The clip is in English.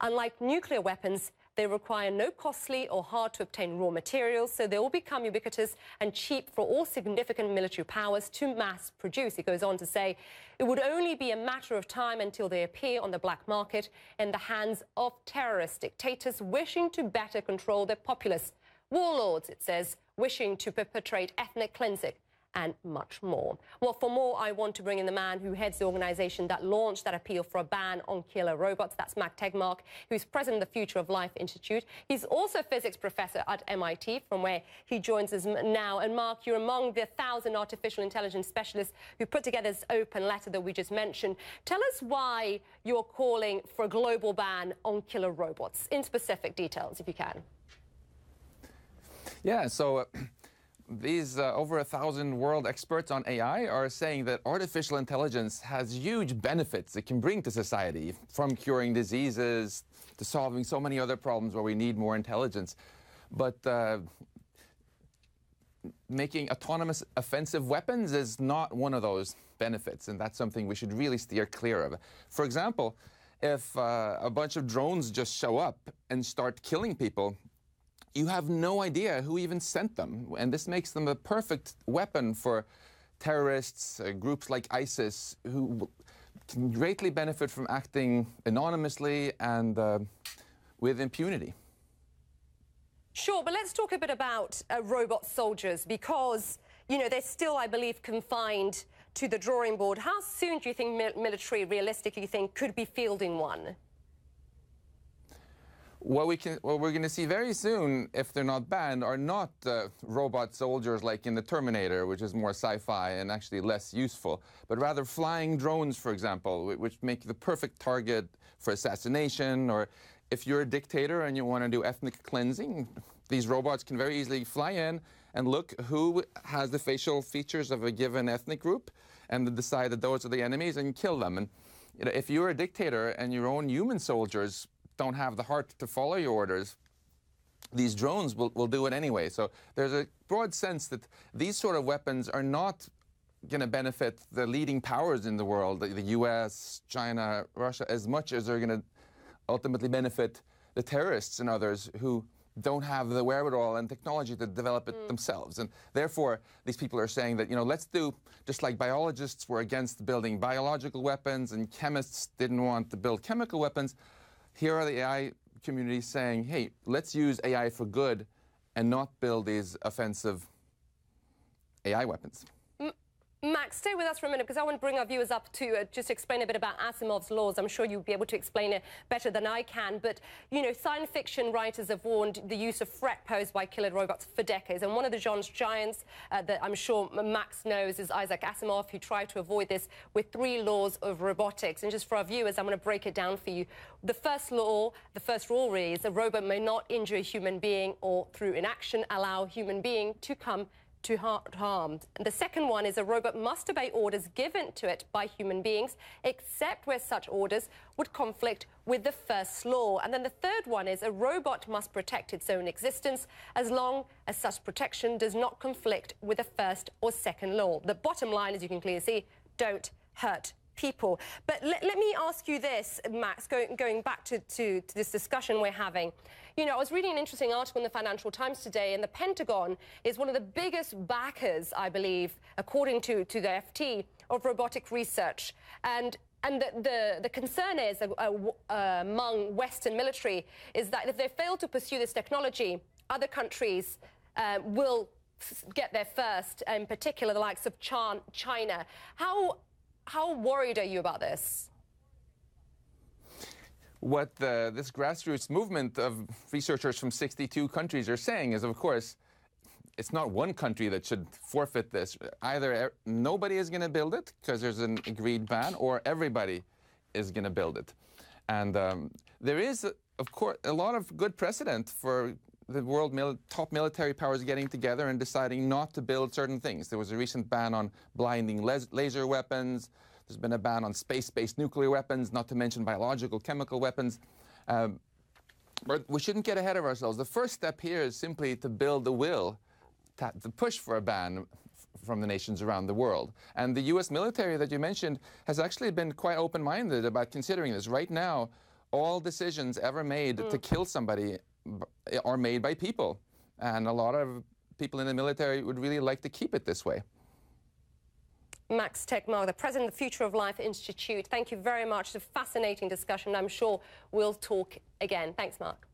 Unlike nuclear weapons, they require no costly or hard-to-obtain raw materials, so they will become ubiquitous and cheap for all significant military powers to mass produce. He goes on to say it would only be a matter of time until they appear on the black market in the hands of terrorist dictators wishing to better control their populace. Warlords, it says, wishing to perpetrate ethnic cleansing and much more. Well, for more, I want to bring in the man who heads the organization that launched that appeal for a ban on killer robots. That's Mark Tegmark, who's president of the Future of Life Institute. He's also a physics professor at MIT, from where he joins us now. And Mark, you're among the 1,000 artificial intelligence specialists who put together this open letter that we just mentioned. Tell us why you're calling for a global ban on killer robots, in specific details, if you can. Yeah, so these over 1,000 world experts on AI are saying that artificial intelligence has huge benefits it can bring to society, from curing diseases to solving so many other problems where we need more intelligence. But making autonomous offensive weapons is not one of those benefits, and that's something we should really steer clear of. For example, if a bunch of drones just show up and start killing people, you have no idea who even sent them, and this makes them a perfect weapon for terrorists, groups like ISIS, who can greatly benefit from acting anonymously and with impunity. Sure, but let's talk a bit about robot soldiers, because, you know, they're still, I believe, confined to the drawing board. How soon do you think military, realistically, think, could be fielding one? What we're going to see very soon, if they're not banned, are not robot soldiers like in the Terminator, which is more sci-fi and actually less useful, but rather flying drones, for example, which make the perfect target for assassination. Or if you're a dictator and you want to do ethnic cleansing, these robots can very easily fly in and look who has the facial features of a given ethnic group and decide that those are the enemies and kill them. And you know, if you're a dictator and your own human soldiers don't have the heart to follow your orders, these drones will do it anyway. So there's a broad sense that these sort of weapons are not going to benefit the leading powers in the world, the US, China, Russia, as much as they're going to ultimately benefit the terrorists and others who don't have the wherewithal and technology to develop it themselves. And therefore, these people are saying that, you know, let's do, just like biologists were against building biological weapons and chemists didn't want to build chemical weapons, here are the AI communities saying, hey, let's use AI for good and not build these offensive AI weapons. Max, stay with us for a minute, because I want to bring our viewers up to just explain a bit about Asimov's laws. I'm sure you'll be able to explain it better than I can. But, you know, science fiction writers have warned the use of threat posed by killer robots for decades. And one of the genre's giants that I'm sure Max knows is Isaac Asimov, who tried to avoid this with 3 laws of robotics. And just for our viewers, I'm going to break it down for you. The first law, the first rule really is a robot may not injure a human being or, through inaction, allow a human being to come to harm. And the second one is a robot must obey orders given to it by human beings, except where such orders would conflict with the first law. And then the third one is a robot must protect its own existence as long as such protection does not conflict with the first or second law. The bottom line, as you can clearly see, don't hurt people. But let me ask you this, Max, going back to this discussion we're having. You know, I was reading an interesting article in the Financial Times today, and the Pentagon is one of the biggest backers, I believe, according to the FT, of robotic research. And the concern is among Western military is that if they fail to pursue this technology, other countries will get there first, in particular the likes of China. How worried are you about this? What this grassroots movement of researchers from 62 countries are saying is, of course, it's not one country that should forfeit this. Either nobody is going to build it because there's an agreed ban, or everybody is going to build it. And there is, of course, a lot of good precedent for the world top military powers getting together and deciding not to build certain things. There was a recent ban on blinding laser weapons. There's been a ban on space-based nuclear weapons, not to mention biological, chemical weapons. But we shouldn't get ahead of ourselves. The first step here is simply to build the will to push for a ban from the nations around the world. And the US military that you mentioned has actually been quite open-minded about considering this. Right now, all decisions ever made to kill somebody are made by people. And a lot of people in the military would really like to keep it this way. Max Tegmark, the president of the Future of Life Institute, thank you very much. It's a fascinating discussion. I'm sure we'll talk again. Thanks, Mark.